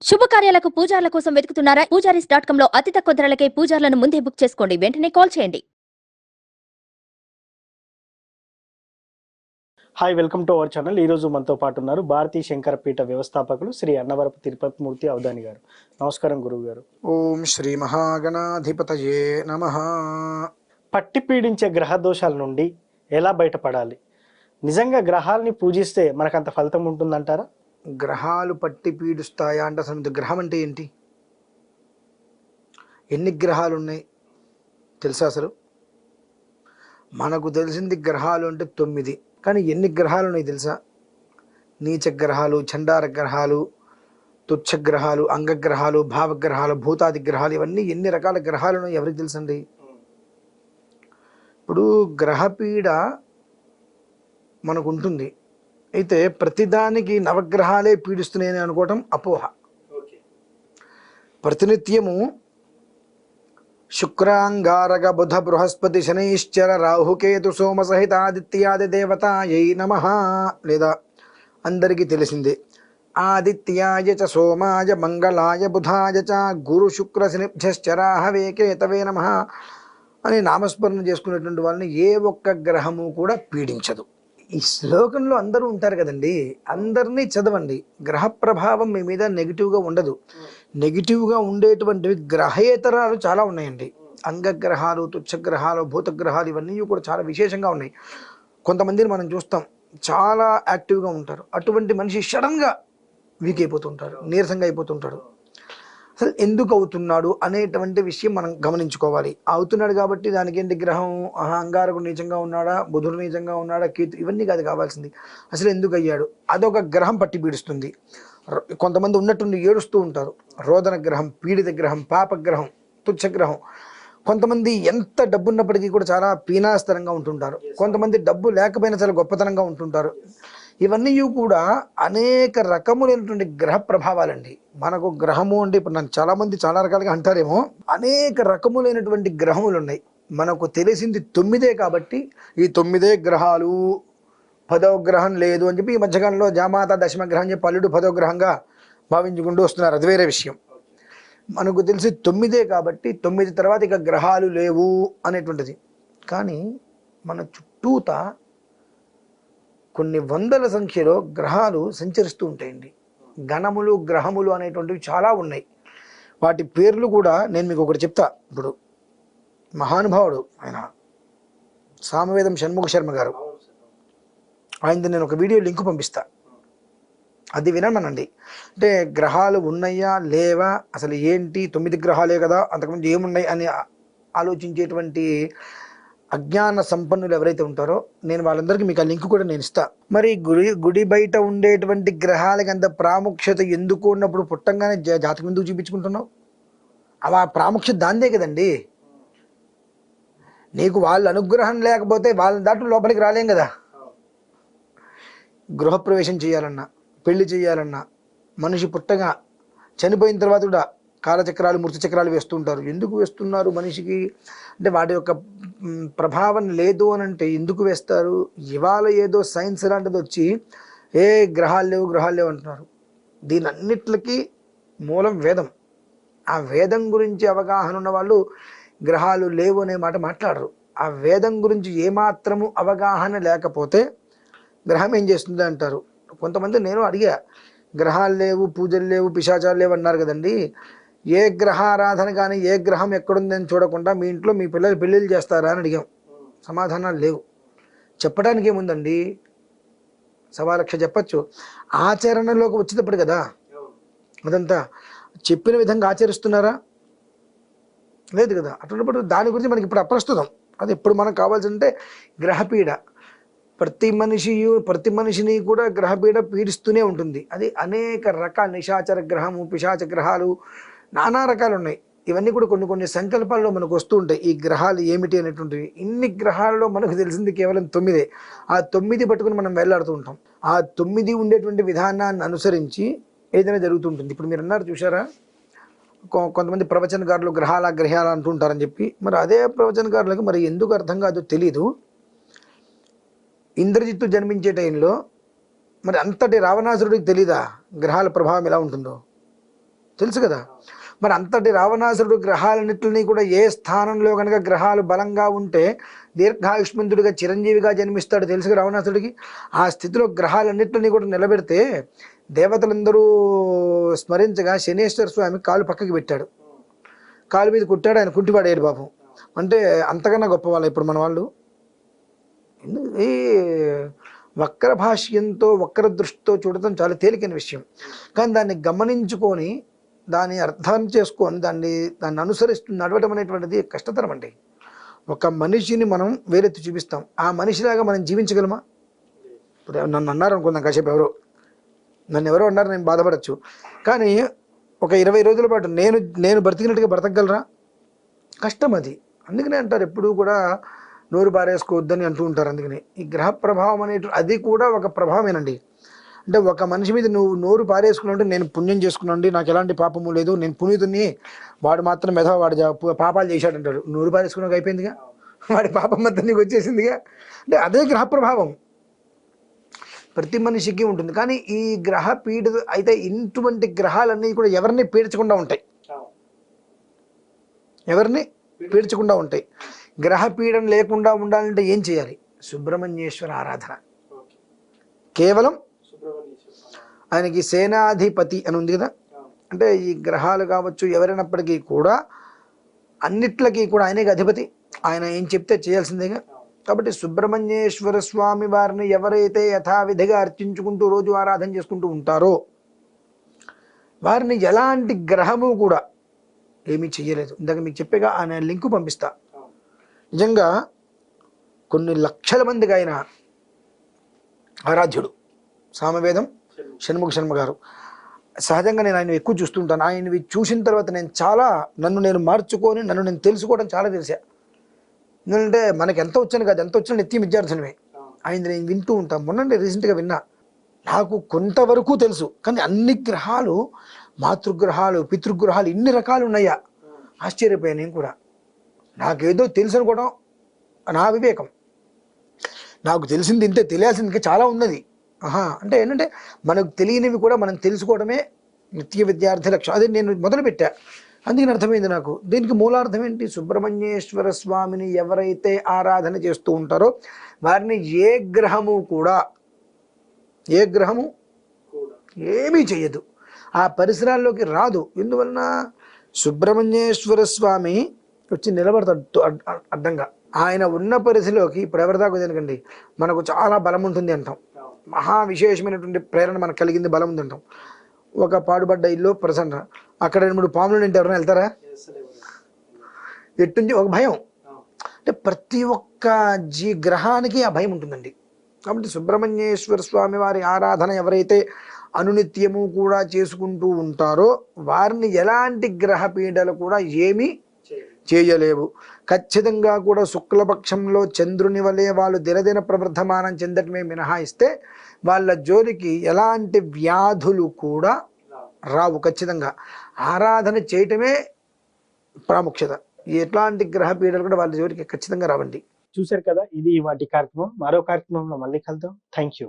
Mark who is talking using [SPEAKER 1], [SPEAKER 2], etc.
[SPEAKER 1] శుభకార్యాలకు పూజార్ల కోసం వెతుకుతున్నారా? పూజారీస్.com లో అతి తక్కువ ధరలకే పూజార్లను ముందే బుక్ చేసుకోండి. వెంటనే కాల్ చేయండి.
[SPEAKER 2] Hi, welcome to our channel. ఈరోజు మనతో పాటు ఉన్నారు భారతీ శంకరపీఠ వ్యవస్థాపకులు శ్రీ అన్నవరపు తిరుపతి మూర్తి అవధాని గారు. నమస్కారం గురువు గారు.
[SPEAKER 3] ఓం శ్రీ మహాగణాధిపతయే నమః.
[SPEAKER 2] పట్టి పీడించే గ్రహ దోషాల నుండి ఎలా బయటపడాలి? నిజంగా గ్రహాలని పూజిస్తే మనకంత ఫలితం ఉంటుందంటారా?
[SPEAKER 3] గ్రహాలు పట్టి పీడిస్తాయా అంటే అసలు గ్రహం అంటే ఏంటి? ఎన్ని గ్రహాలు ఉన్నాయి తెలుసా? అసలు మనకు తెలిసింది గ్రహాలు అంటే 9, కానీ ఎన్ని గ్రహాలు ఉన్నాయి తెలుసా? నీచ గ్రహాలు, చండార గ్రహాలు, తుచ్చ గ్రహాలు, అంగగ్రహాలు, భావగ్రహాలు, భూతాది గ్రహాలు, ఇవన్నీ ఎన్ని రకాల గ్రహాలు ఉన్నాయి ఎవరికి తెలుసండి? ఇప్పుడు గ్రహపీడ మనకు ఉంటుంది. అయితే ప్రతిదానికి నవగ్రహాలే పీడిస్తున్నాయని అనుకోవటం అపోహ. ప్రతినిత్యము శుక్రాంగారగ బుధ బృహస్పతి శనైశ్చర రాహుకేతు సోమ సహిత ఆదిత్యాది దేవతాయై నమః, లేదా అందరికీ తెలిసిందే ఆదిత్యాయ చ సోమాయ మంగళాయ బుధాయ చ గురు శుక్ర శనిభ్యశ్చరాహవే కేతవే నమః అని నామస్మరణ చేసుకునేటువంటి వాళ్ళని ఏ ఒక్క గ్రహము కూడా పీడించదు. ఈ శ్లోకంలో అందరూ ఉంటారు కదండి, అందరినీ చదవండి. గ్రహ ప్రభావం మీ మీద నెగిటివ్గా ఉండదు. నెగిటివ్గా ఉండేటువంటివి గ్రహేతరాలు చాలా ఉన్నాయండి. అంగగ్రహాలు, తుచ్చగ్రహాలు, భూతగ్రహాలు ఇవన్నీ కూడా చాలా విశేషంగా ఉన్నాయి. కొంతమందిని మనం చూస్తాం చాలా యాక్టివ్గా ఉంటారు, అటువంటి మనిషి సడన్గా వీక్ అయిపోతుంటారు, నీరసంగా అయిపోతుంటాడు. అసలు ఎందుకు అవుతున్నాడు అనేటువంటి విషయం మనం గమనించుకోవాలి. అవుతున్నాడు కాబట్టి దానికి ఏంటి గ్రహం అంగారకుడు నీచంగా ఉన్నాడా, బుధుడు నీచంగా ఉన్నాడా, కేతు, ఇవన్నీ కాదు కావాల్సింది. అసలు ఎందుకు అయ్యాడు, అదొక గ్రహం పట్టి పీడిస్తుంది. కొంతమంది ఉన్నట్టుండి ఏడుస్తూ ఉంటారు. రోదన గ్రహం, పీడిత గ్రహం, పాపగ్రహం, తుచ్చగ్రహం. కొంతమంది ఎంత డబ్బు ఉన్నప్పటికీ కూడా చాలా పీనాస్తరంగా ఉంటుంటారు. కొంతమంది డబ్బు లేకపోయినా చాలా గొప్పతనంగా ఉంటుంటారు. ఇవన్నీ కూడా అనేక రకములైనటువంటి గ్రహ ప్రభావాలండి. మనకు గ్రహము అంటే ఇప్పుడు నన్ను చాలామంది చాలా రకాలుగా అంటారేమో, అనేక రకములైనటువంటి గ్రహములు ఉన్నాయి. మనకు తెలిసింది 9 కాబట్టి ఈ 9 గ్రహాలు 10వ గ్రహం లేదు అని చెప్పి ఈ మధ్యకాలంలో జామాత దశమ గ్రహం చెప్పి పల్లుడు 10వ గ్రహంగా భావించుకుంటూ వస్తున్నారు. అది వేరే విషయం. మనకు తెలిసి 9 కాబట్టి 9 తర్వాత ఇక గ్రహాలు లేవు అనేటువంటిది. కానీ మన చుట్టూత కొన్ని వందల సంఖ్యలో గ్రహాలు సంచరిస్తూ ఉంటాయండి. గణములు, గ్రహములు అనేటువంటివి చాలా ఉన్నాయి. వాటి పేర్లు కూడా నేను మీకు ఒకటి చెప్తా. ఇప్పుడు మహానుభావుడు ఆయన సామవేదం షణ్ముఖ శర్మ గారు, ఆయనది నేను ఒక వీడియో లింక్ పంపిస్తా, అది వినమనండి. అంటే గ్రహాలు ఉన్నాయా లేవా, అసలు ఏంటి, 9 గ్రహాలే కదా, అంతకుముందు ఏమున్నాయి అని ఆలోచించేటువంటి అజ్ఞాన సంపన్నులు ఎవరైతే ఉంటారో నేను వాళ్ళందరికీ మీకు ఆ లింక్ కూడా నేను ఇస్తా. మరి గుడి బయట ఉండేటువంటి గ్రహాలకి అంత ప్రాముఖ్యత ఎందుకు ఉన్నప్పుడు పుట్టంగానే జాతకం ఎందుకు చూపించుకుంటున్నావు? అవి ఆ ప్రాముఖ్యత దాందే కదండి. నీకు వాళ్ళ అనుగ్రహం లేకపోతే వాళ్ళని దాటి లోపలికి రాలేం కదా. గృహప్రవేశం చేయాలన్నా, పెళ్లి చేయాలన్నా, మనిషి పుట్టగా చనిపోయిన తర్వాత కూడా కాలచక్రాలు, మృతి చక్రాలు వేస్తూ ఉంటారు. ఎందుకు వేస్తున్నారు మనిషికి అంటే వాటి యొక్క ప్రభావం లేదు అని అంటే ఎందుకు వేస్తారు? ఇవాళ ఏదో సైన్స్ లాంటిది వచ్చి గ్రహాలు లేవు అంటున్నారు. దీని అన్నిటికీ మూలం వేదం. ఆ వేదం గురించి అవగాహన ఉన్న వాళ్ళు గ్రహాలు లేవు అనే మాట మాట్లాడరు. ఆ వేదం గురించి ఏమాత్రము అవగాహన లేకపోతే గ్రహం ఏం చేస్తుంది అంటారు. కొంతమంది నేను అడిగా, గ్రహాలు లేవు, పూజలు లేవు, పిశాచాలు లేవు అన్నారు కదండి, ఏ గ్రహారాధన కానీ ఏ గ్రహం ఎక్కడుందని చూడకుండా మీ ఇంట్లో మీ పిల్లలు పెళ్ళిళ్ళు చేస్తారా అని అడిగాం. సమాధానాలు లేవు. చెప్పడానికి ఏముందండి, 1,00,000 చెప్పచ్చు. ఆచరణలోకి వచ్చేటప్పుడు కదా అదంతా. చెప్పిన విధంగా ఆచరిస్తున్నారా? లేదు కదా. అటువంటిప్పుడు దాని గురించి మనకి ఇప్పుడు అప్రస్తుతం. అది ఇప్పుడు మనకు కావాల్సిందంటే గ్రహపీడ. ప్రతి మనిషిని కూడా గ్రహపీడ పీడిస్తూనే ఉంటుంది. అది అనేక రకాల నిశాచర గ్రహము, పిశాచ గ్రహాలు, నానా రకాలు ఉన్నాయి. ఇవన్నీ కూడా కొన్ని సంకల్పాల్లో మనకు వస్తూ ఉంటాయి. ఈ గ్రహాలు ఏమిటి అనేటువంటివి. ఇన్ని గ్రహాలలో మనకు తెలిసింది కేవలం 9. ఆ 9 పట్టుకుని మనం వేలాడుతూ ఉంటాం. ఆ 9 ఉండేటువంటి విధానాన్ని అనుసరించి ఏదైనా జరుగుతుంటుంది. ఇప్పుడు మీరు అన్నారు చూసారా, కొంతమంది ప్రవచనకారులు గ్రహాలు అంటుంటారని చెప్పి. మరి అదే ప్రవచనకారులకు మరి ఎందుకు అర్థం కాదో తెలీదు. ఇంద్రజిత్తు జన్మించే టైంలో మరి అంతటి రావణాసురుడికి తెలీదా గ్రహాల ప్రభావం ఎలా ఉంటుందో? తెలుసు కదా. మరి అంతటి రావణాసురుడు గ్రహాలన్నింటినీ కూడా ఏ స్థానంలో కనుక గ్రహాలు బలంగా ఉంటే దీర్ఘాయుష్మంతుడిగా చిరంజీవిగా జన్మిస్తాడు తెలుసుగా రావణాసుడికి. ఆ స్థితిలో గ్రహాలన్నింటినీ కూడా నిలబెడితే దేవతలందరూ స్మరించగా శనేశ్వర స్వామి కాలు పక్కకి పెట్టాడు, కాలు మీద కుట్టాడు, ఆయన కుంటిపడేడు పాపం. అంటే అంతకన్నా గొప్ప వాళ్ళు ఇప్పుడు మన వాళ్ళు. ఈ వక్ర భాష్యంతో వక్ర దృష్టితో చూడటం చాలా తేలికైన విషయం, కానీ దాన్ని గమనించుకొని దాన్ని అర్థం చేసుకొని దాన్ని అనుసరిస్తూ నడవటం అనేటువంటిది కష్టతరం అండి. ఒక మనిషిని మనం వేలెత్తి చూపిస్తాం, ఆ మనిషిలాగా మనం జీవించగలమా? ఇప్పుడు నన్ను అన్నారు అనుకుందాం కాసేపు, నన్ను ఎవరో అన్నారు, నేను బాధపడచ్చు, కానీ ఒక 20 రోజుల పాటు నేను బ్రతికినట్టుగా బ్రతకగలరా? కష్టం అది. అందుకనే అంటారు ఎప్పుడూ కూడా నోరు పారేసుకోవద్దని అంటూ ఉంటారు. అందుకని ఈ గ్రహ ప్రభావం అది కూడా ఒక ప్రభావమేనండి. అంటే ఒక మనిషి మీద నువ్వు నోరు పారేసుకున్నావు, నేను పుణ్యం చేసుకున్నాండి, నాకు ఎలాంటి పాపము లేదు, నేను పునీతుని, వాడు మాత్రం మెధవ, వాడు పాపాలు చేశాడు అంటాడు. నోరు పారేసుకున్నాక అయిపోయిందిగా, వాడి పాపం మొత్తం నీకు వచ్చేసిందిగా. అంటే అదే గ్రహ ప్రభావం ప్రతి మనిషికి ఉంటుంది. కానీ ఈ గ్రహ పీడ అయితే ఇటువంటి గ్రహాలన్నీ కూడా ఎవరిని పీడ్చకుండా ఉంటాయి, ఎవరిని పీడ్చకుండా ఉంటాయి. గ్రహ పీడన లేకుండా ఉండాలంటే ఏం చేయాలి? సుబ్రహ్మణ్యేశ్వర ఆరాధన. కేవలం ఆయనకి సేనాధిపతి అని ఉంది కదా, అంటే ఈ గ్రహాలు కావచ్చు ఎవరైనప్పటికీ కూడా అన్నిట్లకి కూడా ఆయనే అధిపతి, ఆయన ఏం చెప్తే చేయాల్సిందేగా. కాబట్టి సుబ్రహ్మణ్యేశ్వర స్వామి వారిని ఎవరైతే యథావిధిగా అర్చించుకుంటూ రోజు ఆరాధన చేసుకుంటూ ఉంటారో వారిని ఎలాంటి గ్రహము కూడా ఏమీ చెయ్యలేదు. ఇందాక మీకు చెప్పేగా ఆయన లింకు పంపిస్తా. నిజంగా కొన్ని లక్షల మందికి ఆయన ఆరాధ్యుడు. సామవేదం షణ్ముఖ శర్మ గారు. సహజంగా నేను ఆయన ఎక్కువ చూస్తుంటాను. ఆయనవి చూసిన తర్వాత నన్ను నేను మార్చుకొని నన్ను నేను తెలుసుకోవడం చాలా తెలిసా. ఎందుకంటే మనకి ఎంత వచ్చాను కాదు, ఎంత వచ్చినా నిత్యం విద్యార్థినమే. ఆయన నేను వింటూ ఉంటాను. మొన్న రీసెంట్గా విన్నా, నాకు కొంతవరకు తెలుసు, కానీ అన్ని గ్రహాలు, మాతృగ్రహాలు, పితృగ్రహాలు ఇన్ని రకాలు ఉన్నాయా? ఆశ్చర్యపోయాను నేను కూడా. నాకేదో తెలుసు అనుకోవడం నా వివేకం. నాకు తెలిసింది ఇంతే, తెలియాల్సింది చాలా ఉన్నది. అంటే ఏంటంటే మనకు తెలియనివి కూడా మనం తెలుసుకోవడమే నిత్య విద్యార్థి లక్ష్యం. అదే నేను మొదలుపెట్టా, అందుకని అర్థమైంది నాకు. దీనికి మూలార్థం ఏంటి? సుబ్రహ్మణ్యేశ్వర స్వామిని ఎవరైతే ఆరాధన చేస్తూ ఉంటారో వారిని ఏ గ్రహము ఏమీ చెయ్యదు, ఆ పరిసరాల్లోకి రాదు. ఎందువలన? సుబ్రహ్మణ్యేశ్వర స్వామి వచ్చి నిలబడతాడు అడ్డంగా. ఆయన ఉన్న పరిధిలోకి ఇప్పుడు ఎవరిదాకా దేనికండి, మనకు చాలా బలం ఉంటుంది అంటాం, మహా విశేషమైనటువంటి ప్రేరణ మనకు కలిగింది, బలం ఉంది అంటాం. ఒక పాడుబడ్డ ఇల్లు ప్రసన్న, అక్కడ 2-3 పాములు ఉంటే ఎవరైనా వెళ్తారా? ఎట్టుంచి ఒక భయం. అంటే ప్రతి ఒక్క గ్రహానికి ఆ భయం ఉంటుందండి. కాబట్టి సుబ్రహ్మణ్యేశ్వర స్వామి వారి ఆరాధన ఎవరైతే అనునిత్యము కూడా చేసుకుంటూ ఉంటారో వారిని ఎలాంటి గ్రహ పీడలు కూడా ఏమీ చేయలేవు. ఖచ్చితంగా కూడా శుక్లపక్షంలో చంద్రుని వలె వాళ్ళు దినదిన ప్రవర్ధమానం చెందటమే మినహాయిస్తే వాళ్ళ జోలికి ఎలాంటి వ్యాధులు కూడా రావు. ఖచ్చితంగా ఆరాధన చేయటమే ప్రాముఖ్యత. ఎట్లాంటి గ్రహ పీడలు కూడా వాళ్ళ జోలికి ఖచ్చితంగా రావండి.
[SPEAKER 2] చూశారు కదా, ఇది వాటి కార్యక్రమం. మరో కార్యక్రమంలో మళ్ళీ కలుద్దాం. Thank you.